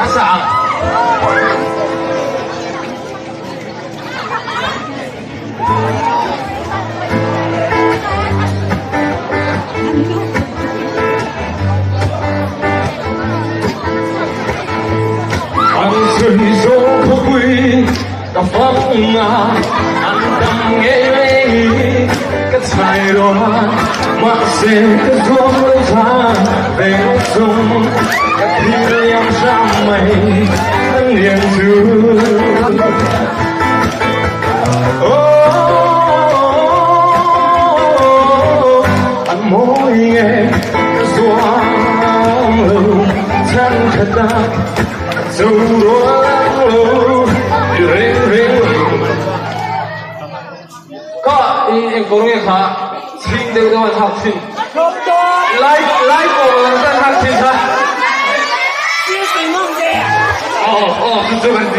阿桑。看水手可贵的风啊，安当给个彩罗，马些个做了茶，被送个皮洋上美能连住。走路，ก็อีกคนนึงค่ะทิ้งเดี๋ยวมันทักทิ้งไล่ก่อนแล้วทักทิ้งค่ะ哦，是这个。